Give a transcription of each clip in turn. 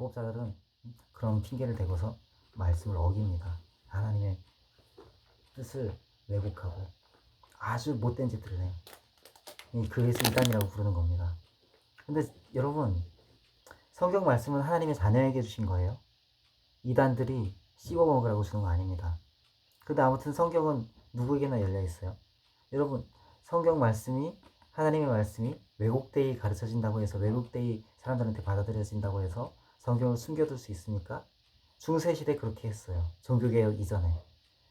불법자들은 그런 핑계를 대고서 말씀을 어깁니다. 하나님의 뜻을 왜곡하고 아주 못된 짓들을 해요. 그래서 이단이라고 부르는 겁니다. 근데 여러분, 성경 말씀은 하나님의 자녀에게 주신 거예요. 이단들이 씹어먹으라고 주는 거 아닙니다. 근데 아무튼 성경은 누구에게나 열려 있어요. 여러분, 성경 말씀이, 하나님의 말씀이 왜곡되이 가르쳐진다고 해서, 왜곡되이 사람들한테 받아들여진다고 해서 성경을 숨겨둘 수 있습니까? 중세시대 그렇게 했어요. 종교개혁 이전에.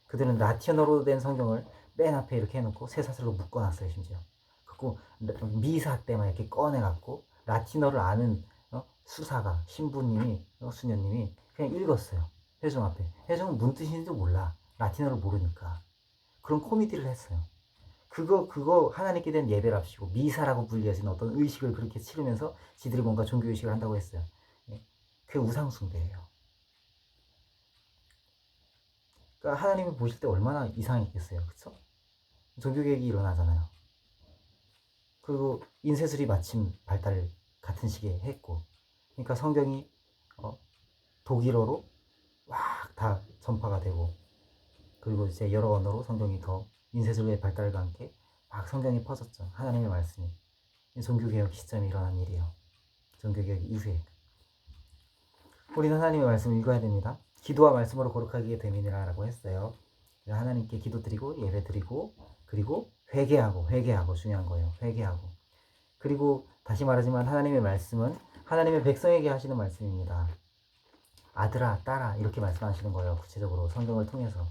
그들은 라틴어로 된 성경을 맨 앞에 이렇게 해놓고 쇠사슬로 묶어놨어요. 심지어. 그리고 미사 때만 이렇게 꺼내갖고 라틴어를 아는 수사가, 신부님이, 수녀님이 그냥 읽었어요. 회중 앞에. 회중은 무슨 뜻인지도 몰라. 라틴어를 모르니까. 그런 코미디를 했어요. 그거 하나님께 대한 예배랍시고 미사라고 불려진 어떤 의식을 그렇게 치르면서 지들이 뭔가 종교의식을 한다고 했어요. 그게 우상숭배예요. 그러니까 하나님이 보실 때 얼마나 이상했겠어요. 그쵸? 종교개혁이 일어나잖아요. 그리고 인쇄술이 마침 발달 같은 시기에 했고, 그러니까 성경이 독일어로 막 다 전파가 되고, 그리고 이제 여러 언어로 성경이 더 인쇄술의 발달과 함께 막 성경이 퍼졌죠. 하나님의 말씀이. 종교개혁 시점이 일어난 일이에요. 종교개혁 이후에. 우리는 하나님의 말씀을 읽어야 됩니다. 기도와 말씀으로 거룩하게 됨이니라라고 했어요. 하나님께 기도드리고 예배드리고, 그리고 회개하고 중요한 거예요. 회개하고. 그리고 다시 말하지만 하나님의 말씀은 하나님의 백성에게 하시는 말씀입니다. 아들아, 딸아 이렇게 말씀하시는 거예요. 구체적으로 성경을 통해서.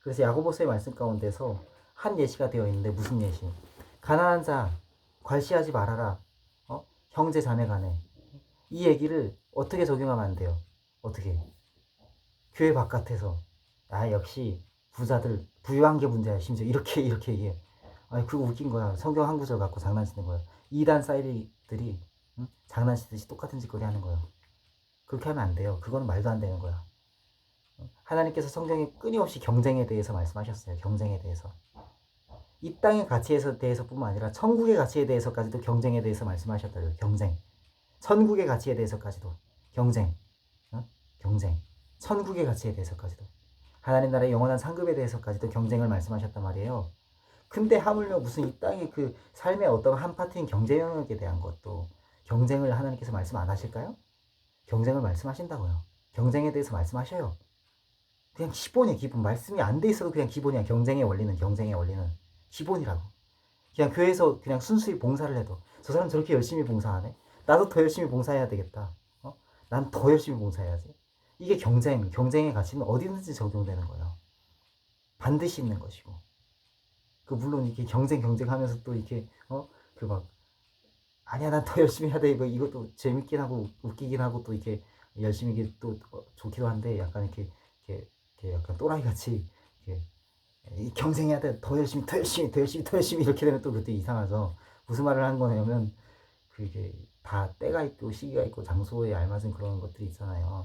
그래서 야고보서의 말씀 가운데서 한 예시가 되어 있는데, 무슨 예시? 가난한 자 괄시하지 말아라. 형제 자매 간에. 이 얘기를 어떻게 적용하면 안 돼요? 어떻게? 교회 바깥에서 역시 부자들 부유한 게 문제야. 심지어 이렇게 얘기해. 그거 웃긴 거야. 성경 한 구절 갖고 장난치는 거야. 이단 사이리들이 장난치듯이 똑같은 짓거리 하는 거예요. 그렇게 하면 안 돼요. 그거는 말도 안 되는 거야. 하나님께서 성경에 끊임없이 경쟁에 대해서 말씀하셨어요. 경쟁에 대해서. 이 땅의 가치에 대해서뿐만 아니라 천국의 가치에 대해서까지도 경쟁에 대해서 말씀하셨다고요. 경쟁. 천국의 가치에 대해서까지도 경쟁. 경쟁. 천국의 가치에 대해서까지도. 하나님 나라의 영원한 상급에 대해서까지도 경쟁을 말씀하셨단 말이에요. 근데 하물며 무슨 이 땅의 그 삶의 어떤 한 파트인 경제 영역에 대한 것도 경쟁을 하나님께서 말씀 안 하실까요? 경쟁을 말씀하신다고요. 경쟁에 대해서 말씀하셔요. 그냥 기본이야, 기본. 말씀이 안 돼 있어도 그냥 기본이야. 경쟁의 원리는 기본이라고. 그냥 교회에서 그냥 순수히 봉사를 해도 저 사람 저렇게 열심히 봉사하네? 나도 더 열심히 봉사해야 되겠다. 난 더 열심히 봉사해야지. 이게 경쟁의 가치는 어디든지 적용되는 거예요. 반드시 있는 것이고. 물론 이렇게 경쟁하면서 또 이렇게 아니야 난 더 열심히 해야 돼. 이것도 재밌긴 하고 웃기긴 하고 또 이렇게 열심히 이게 또 좋기도 한데, 약간 이렇게 약간 또라이 같이 경쟁해야 돼. 더 열심히 이렇게 되면 또 그때 이상하죠. 무슨 말을 하는 거냐면 그게 다 때가 있고 시기가 있고 장소에 알맞은 그런 것들이 있잖아요.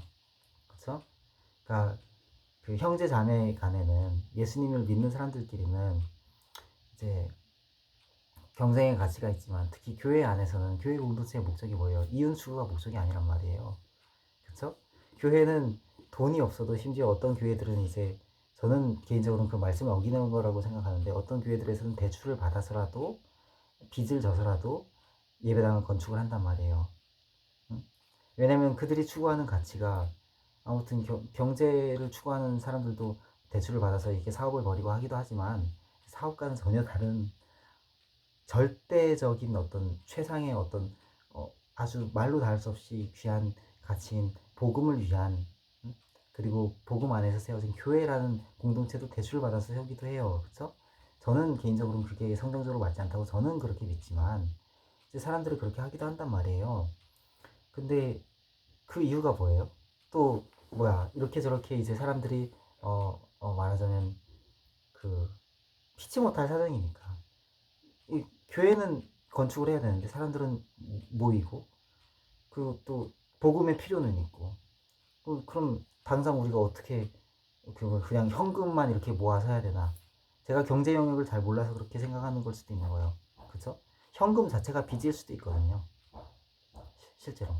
그렇죠? 그러니까 그 형제 자매 간에는, 예수님을 믿는 사람들끼리는 이제 경쟁의 가치가 있지만, 특히 교회 안에서는 교회 공동체의 목적이 뭐예요? 이윤 추구가 목적이 아니란 말이에요. 그렇죠? 교회는 돈이 없어도, 심지어 어떤 교회들은 이제, 저는 개인적으로는 그 말씀을 어기는 거라고 생각하는데, 어떤 교회들에서는 대출을 받아서라도 빚을 져서라도 예배당을 건축을 한단 말이에요. 왜냐면 그들이 추구하는 가치가, 아무튼 경제를 추구하는 사람들도 대출을 받아서 이렇게 사업을 벌이고 하기도 하지만, 사업과는 전혀 다른 절대적인 어떤 최상의 어떤 아주 말로 다 할 수 없이 귀한 가치인 복음을 위한, 그리고 복음 안에서 세워진 교회라는 공동체도 대출을 받아서 세우기도 해요. 그렇죠? 저는 개인적으로는 그게 성경적으로 맞지 않다고 저는 그렇게 믿지만, 이제 사람들이 그렇게 하기도 한단 말이에요. 근데 그 이유가 뭐예요? 또 이렇게 저렇게 이제 사람들이 말하자면 피치 못할 사정이니까 이 교회는 건축을 해야 되는데 사람들은 모이고, 그리고 또 복음의 필요는 있고, 그럼 당장 우리가 어떻게 그냥 현금만 이렇게 모아서 해야 되나? 제가 경제 영역을 잘 몰라서 그렇게 생각하는 걸 수도 있는 거예요. 그렇죠? 현금 자체가 빚일 수도 있거든요. 실제로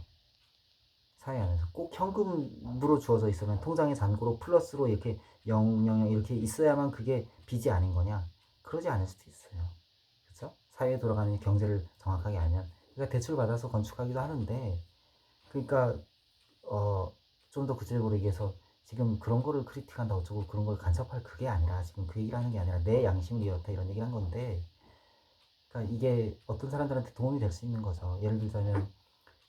사회 안에서 꼭 현금으로 주어져 있으면 통장의 잔고로 플러스로 이렇게 000 이렇게 있어야만 그게 빚이 아닌 거냐? 그러지 않을 수도 있어요. 그렇죠? 사회에 돌아가는 경제를 정확하게 알면. 그러니까 대출 받아서 건축하기도 하는데, 그러니까 좀 더 구체적으로 얘기해서 지금 그런 거를 크리틱한다 어쩌고 그런 걸 간섭할 그게 아니라, 지금 그 얘기를 하는 게 아니라 내 양심이 이렇다 이런 얘기를 한 건데, 그러니까 이게 어떤 사람들한테 도움이 될 수 있는 거죠. 예를 들자면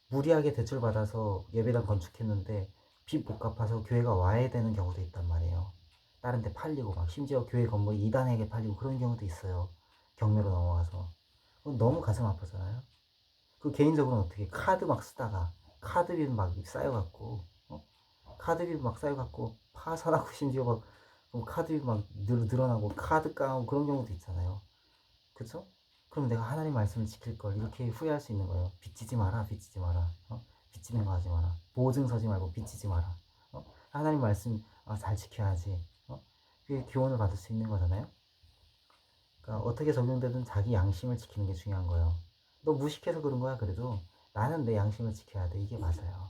무리하게 대출 받아서 예배당 건축했는데 빚 못 갚아서 교회가 와야 되는 경우도 있단 말이에요. 다른 데 팔리고 막 심지어 교회 건물 이단에게 팔리고 그런 경우도 있어요. 경매로 넘어가서. 그건 너무 가슴 아프잖아요. 그 개인적으로는 어떻게 카드 막 쓰다가 카드비 막 쌓여갖고 카드비 막 쌓여갖고 파산하고 심지어 막 카드비 막 늘어나고 카드 깡하고 그런 경우도 있잖아요. 그쵸? 그럼 내가 하나님 말씀을 지킬 걸 이렇게 후회할 수 있는 거예요. 빚지지 마라, 빚지지 마라. 빚지는 거 하지 마라. 보증 서지 말고 빚지지 마라. 하나님 말씀 잘 지켜야지. 그게 교훈을 받을 수 있는 거잖아요. 그러니까 어떻게 적용되든 자기 양심을 지키는 게 중요한 거예요. 너 무식해서 그런 거야. 그래도 나는 내 양심을 지켜야 돼. 이게 맞아요.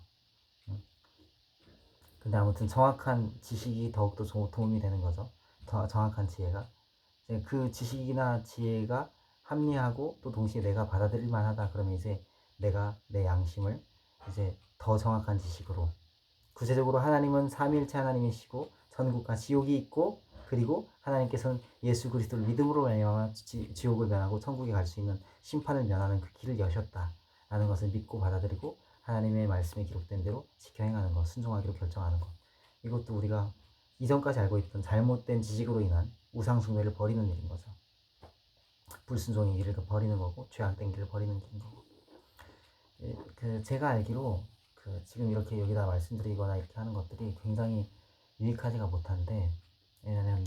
근데 아무튼 정확한 지식이 더욱더 도움이 되는 거죠. 더 정확한 지혜가. 그 지식이나 지혜가 합리하고 또 동시에 내가 받아들일 만하다 그러면 이제 내가 내 양심을 이제 더 정확한 지식으로, 구체적으로 하나님은 삼위일체 하나님이시고 천국과 지옥이 있고, 그리고 하나님께서는 예수 그리스도를 믿음으로 말미암아 지옥을 면하고 천국에 갈 수 있는 심판을 면하는 그 길을 여셨다라는 것을 믿고 받아들이고 하나님의 말씀에 기록된 대로 지켜 행하는 것, 순종하기로 결정하는 것. 이것도 우리가 이전까지 알고 있던 잘못된 지식으로 인한 우상숭배를 버리는 일인 거죠. 불순종의 길을 버리는 거고 죄악된 길을 버리는 길인 거고. 제가 알기로 지금 이렇게 여기다 말씀드리거나 이렇게 하는 것들이 굉장히 유익하지가 못한데, 왜냐면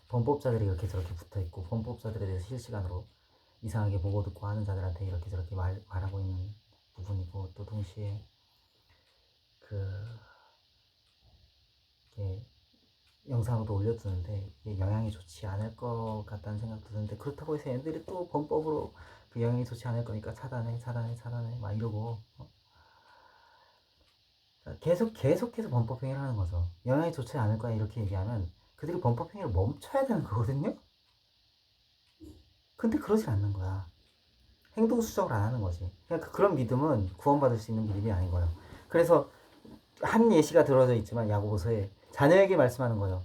범법자들이 이렇게 저렇게 붙어있고 범법자들에 대해서 실시간으로 이상하게 보고 듣고 하는 자들한테 이렇게 저렇게 말하고 있는 부분이고, 또 동시에 이게 영상으로도 올려두는데 이게 영향이 좋지 않을 것 같다는 생각도 드는데, 그렇다고 해서 애들이 또 범법으로 그 영향이 좋지 않을 거니까 차단해 막 이러고 계속해서 범법행위를 하는 거죠. 영향이 좋지 않을 거야 이렇게 얘기하면 그들이 범법행위를 멈춰야 되는 거거든요. 근데 그러질 않는 거야. 행동 수정을 안 하는 거지. 그러니까 그런 믿음은 구원받을 수 있는 믿음이 아닌 거예요. 그래서 한 예시가 들어져 있지만 야고보서에 자녀에게 말씀하는 거예요.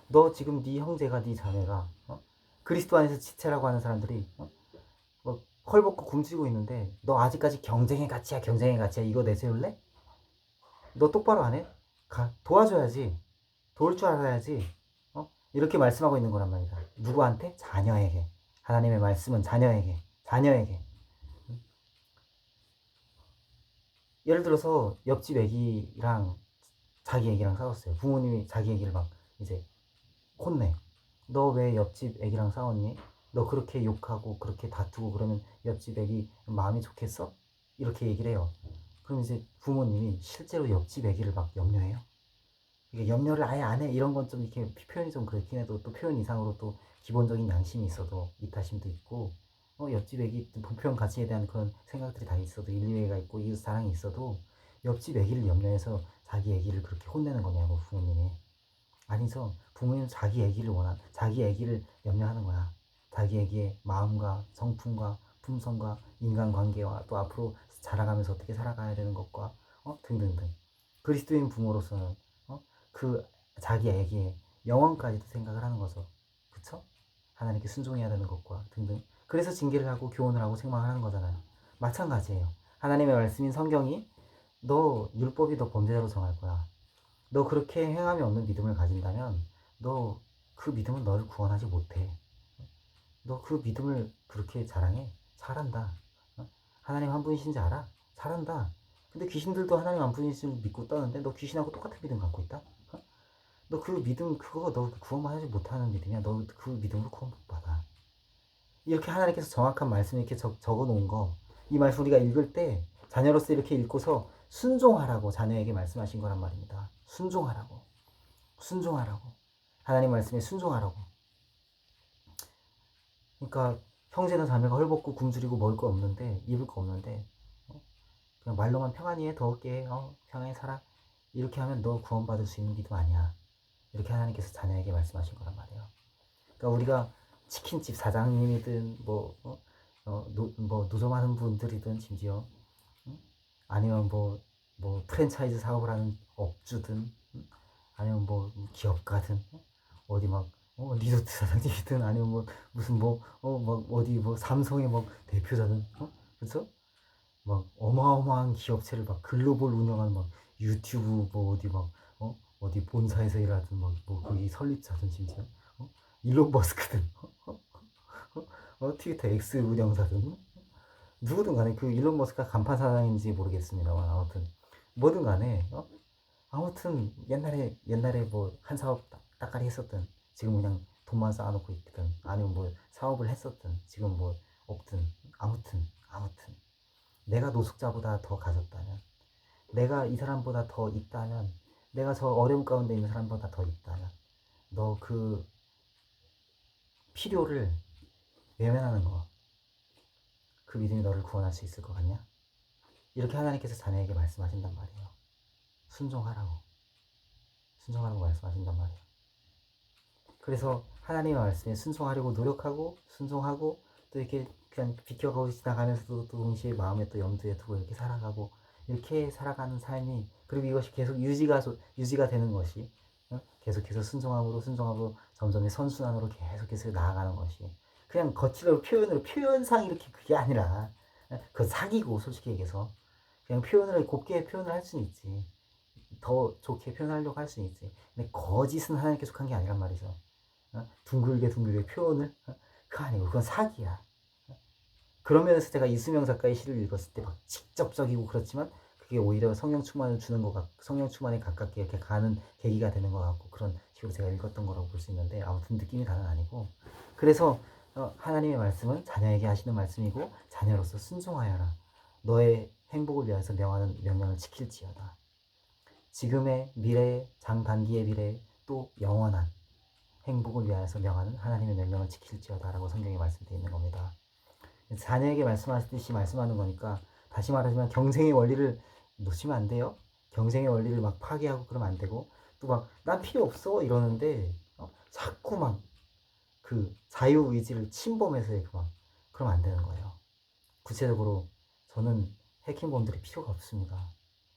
너 지금 네 형제가 네 자매가 그리스도 안에서 지체라고 하는 사람들이 뭐 헐벗고 굶주리고 있는데 너 아직까지 경쟁의 가치야 이거 내세울래? 너 똑바로 안 해? 도와줘야지. 도울 줄 알아야지. 이렇게 말씀하고 있는 거란 말이다. 누구한테? 자녀에게. 하나님의 말씀은 자녀에게. 예를 들어서 옆집 애기랑 자기 애기랑 싸웠어요. 부모님이 자기 애기를 막 이제 혼내. 너 왜 옆집 애기랑 싸웠니? 너 그렇게 욕하고 그렇게 다투고 그러면 옆집 애기 마음이 좋겠어? 이렇게 얘기를 해요. 그럼 이제 부모님이 실제로 옆집 애기를 막 염려해요. 이게 염려를 아예 안 해. 이런 건 좀 이렇게 표현이 좀 그렇긴 해도 또 표현 이상으로 또 기본적인 양심이 있어도 이타심도 있고, 옆집 애기 보편 가치에 대한 그런 생각들이 다 있어도 인류애가 있고 이웃 사랑이 있어도 옆집 애기를 염려해서 자기 애기를 그렇게 혼내는 거냐고 부모님이. 아니죠. 부모님은 자기 애기를 염려하는 거야. 자기 애기의 마음과 성품과 품성과 인간관계와 또 앞으로 자라가면서 어떻게 살아가야 되는 것과 등등등. 그리스도인 부모로서는 그 자기 애기의 영원까지도 생각을 하는 거죠. 그쵸? 하나님께 순종해야 되는 것과 등등. 그래서 징계를 하고 교훈을 하고 책망을 하는 거잖아요. 마찬가지예요. 하나님의 말씀인 성경이 너 율법이 너 범죄자로 정할 거야. 너 그렇게 행함이 없는 믿음을 가진다면 너 그 믿음은 너를 구원하지 못해. 너 그 믿음을 그렇게 자랑해? 잘한다. 하나님 한 분이신지 알아? 잘한다. 근데 귀신들도 하나님 한 분이신 믿고 떠는데 너 귀신하고 똑같은 믿음 갖고 있다? 너 그 믿음 그거 너 구원받지 못하는 믿음이야. 너 그 믿음으로 구원 못 받아. 이렇게 하나님께서 정확한 말씀 이렇게 적어 놓은 거, 이 말씀 우리가 읽을 때 자녀로서 이렇게 읽고서 순종하라고 자녀에게 말씀하신 거란 말입니다. 순종하라고 하나님 말씀에 순종하라고. 그러니까 형제나 자매가 헐벗고 굶주리고 먹을 거 없는데 입을 거 없는데 그냥 말로만 평안히 해, 더럽게 해, 평안히 살아, 이렇게 하면 너 구원받을 수 있는 믿음 아니야. 이렇게 하나님께서 자녀에게 말씀하신 거란 말이에요. 그러니까 우리가 치킨집 사장님이든 뭐 노점하는 분들이든 심지어 아니면 뭐 프랜차이즈 사업을 하는 업주든 아니면 뭐 기업가든 어디 막 리조트 사장님이든 아니면 뭐 무슨 막 어디 뭐 삼성의 막 대표자든 그렇죠? 막 어마어마한 기업체를 막 글로벌 운영하는 막 유튜브 뭐 어디 막 어디 본사에서 일하든 뭐 거기 설립자든 심지어 일론 머스크든 트위터 X 운영사든 누구든 간에 그 일론 머스크가 간판 사장인지 모르겠습니다만 아무튼 뭐든 간에 아무튼 옛날에 뭐 한 사업 따까리 했었든 지금 그냥 돈만 쌓아놓고 있든 아니면 뭐 사업을 했었든 지금 뭐 없든 아무튼 내가 노숙자보다 더 가졌다면 내가 이 사람보다 더 있다면 내가 저 어려움 가운데 있는 사람보다 더 있다면 너 그 필요를 외면하는 거 그 믿음이 너를 구원할 수 있을 것 같냐? 이렇게 하나님께서 자녀에게 말씀하신단 말이에요. 순종하라고 말씀하신단 말이에요. 그래서 하나님의 말씀에 순종하려고 노력하고 순종하고 또 이렇게 그냥 비켜가고 지나가면서도 또 동시에 마음에 또 염두에 두고 이렇게 살아가고 이렇게 살아가는 삶이 그리고 이것이 계속 유지가 되는 것이 계속해서 순종하고 점점 선순환으로 계속해서 나아가는 것이 그냥 거칠어 표현상 이렇게 그게 아니라 그건 사기고 솔직히 얘기해서 그냥 곱게 표현을 할 수는 있지 더 좋게 표현하려고 할 수는 있지 근데 거짓은 하나님께 속한 게 아니란 말이죠. 둥글게 표현을 그거 아니고 그건 사기야. 그런 면에서 제가 이수명 작가의 시를 읽었을 때 막 직접적이고 그렇지만 그게 오히려 성령 충만을 주는 것 같고 성령 충만에 가깝게 이렇게 가는 계기가 되는 것 같고 그런 식으로 제가 읽었던 거라고 볼 수 있는데 아무튼 느낌이 다는 아니고 그래서 하나님의 말씀은 자녀에게 하시는 말씀이고 자녀로서 순종하여라 너의 행복을 위해서 명하는 명령을 지킬지어다 지금의 미래의 장단기의 미래에 또 영원한 행복을 위하여서 명하는 하나님의 명령을 지킬지어다라고 성경에 말씀되어 있는 겁니다. 자녀에게 말씀하시듯이 말씀하는 거니까 다시 말하지만 경생의 원리를 놓치면 안 돼요. 경생의 원리를 막 파괴하고 그러면 안 되고 또 막 난 필요 없어 이러는데 자꾸 막 그 자유의지를 침범해서 막 그러면 안 되는 거예요. 구체적으로 저는 해킹범들이 필요가 없습니다.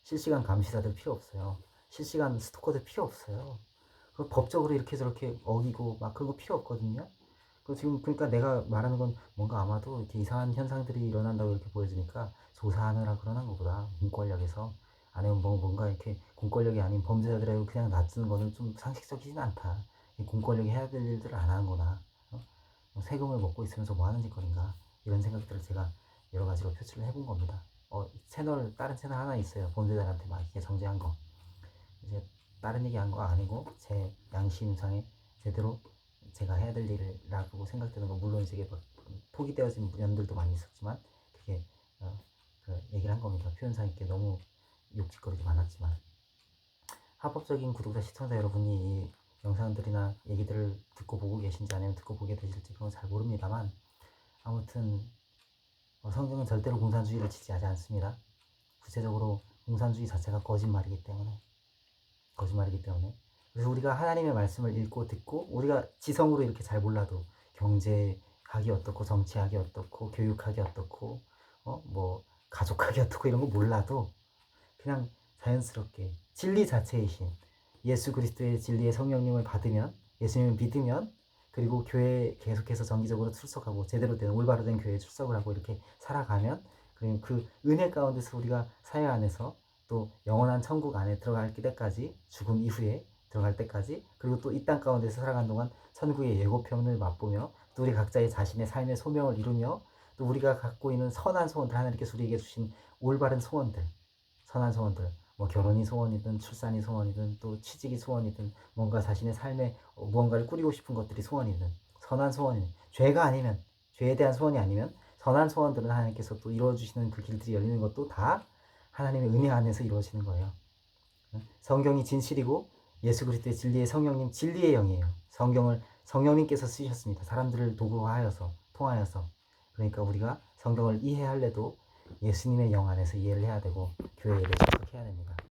실시간 감시자들 필요 없어요. 실시간 스토커들 필요 없어요. 법적으로 이렇게 저렇게 어기고 막 그런 거 필요 없거든요. 지금 그러니까 내가 말하는 건 뭔가 아마도 이렇게 이상한 현상들이 일어난다고 이렇게 보여주니까 조사하느라 그러는 것보다 공권력에서 아니면 뭔가 이렇게 공권력이 아닌 범죄자들에게 그냥 놔두는 거는 좀 상식적이진 않다. 공권력이 해야 될 일들을 안 하는 거나 세금을 먹고 있으면서 뭐 하는 짓거리인가 이런 생각들을 제가 여러 가지로 표출을 해본 겁니다. 다른 채널 하나 있어요. 범죄자한테 막 이렇게 정죄한 거. 이제 다른 얘기한 거 아니고 제 양심상에 제대로 제가 해야 될 일이라고 생각되는 거 물론 이제 막 포기되어진 면들도 많이 있었지만 그게 그 얘기를 한 겁니다. 표현상 있게 너무 욕짓거리도 많았지만 합법적인 구독자 시청자 여러분이 이 영상들이나 얘기들을 듣고 보고 계신지 아니면 듣고 보게 되실지 그건 잘 모릅니다만 아무튼 성경은 절대로 공산주의를 지지하지 않습니다. 구체적으로 공산주의 자체가 거짓말이기 때문에 그래서 우리가 하나님의 말씀을 읽고 듣고 우리가 지성으로 이렇게 잘 몰라도 경제학이 어떻고 정치학이 어떻고 교육학이 어떻고 뭐 가족학이 어떻고 이런 거 몰라도 그냥 자연스럽게 진리 자체이신 예수 그리스도의 진리의 성령님을 받으면 예수님을 믿으면 그리고 교회에 계속해서 정기적으로 출석하고 제대로 된 올바로 된 교회에 출석을 하고 이렇게 살아가면 그리고 그 은혜 가운데서 우리가 사회 안에서 또 영원한 천국 안에 들어갈 때까지 죽음 이후에 들어갈 때까지 그리고 또 이 땅 가운데서 살아가는 동안 천국의 예고편을 맛보며 또 우리 각자의 자신의 삶의 소명을 이루며 또 우리가 갖고 있는 선한 소원들 하나님께서 우리에게 주신 올바른 소원들 선한 소원들 뭐 결혼이 소원이든 출산이 소원이든 또 취직이 소원이든 뭔가 자신의 삶에 무언가를 꾸리고 싶은 것들이 소원이든 선한 소원이든 죄에 대한 소원이 아니면 선한 소원들은 하나님께서 또 이루어주시는 그 길들이 열리는 것도 다 하나님의 은혜 안에서 이루어지는 거예요. 성경이 진실이고 예수 그리스도의 진리의 성령님 진리의 영이에요. 성경을 성령님께서 쓰셨습니다. 사람들을 도구화하여서 통하여서 그러니까 우리가 성경을 이해할래도 예수님의 영 안에서 이해를 해야 되고 교회 일을 적극해야 됩니다.